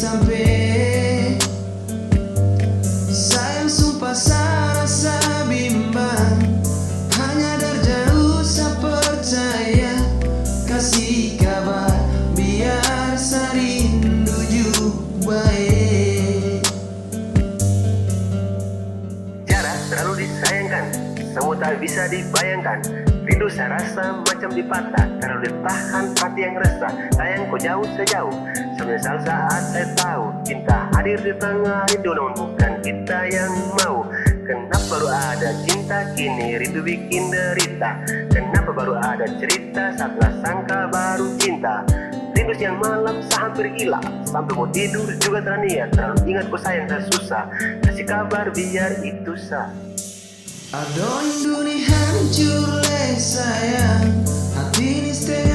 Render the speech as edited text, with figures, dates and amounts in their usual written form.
sampai. Sayang sumpah saya rasa bimbang, hanya dari jauh saya percaya. Kasih kabar biar saya rindu juga baik. Jarak terlalu disayangkan, semua tak bisa dibayangkan. Rindu saya rasa macam dipatah, terlalu ditahan hati yang resah. Sayang kau jauh sejauh, semenyesal saat saya tahu cinta hadir di tengah rindu, namun bukan kita yang mau. Kenapa baru ada cinta kini rindu bikin derita? Kenapa baru ada cerita setelah sangka baru cinta? Rindu siang malam saya hampir gila, sampai mau tidur juga terniat. Terlalu ingat kau sayang saya susah, kasih kabar biar itu sah. Aduh dunia hancur sayang, hati ini setengah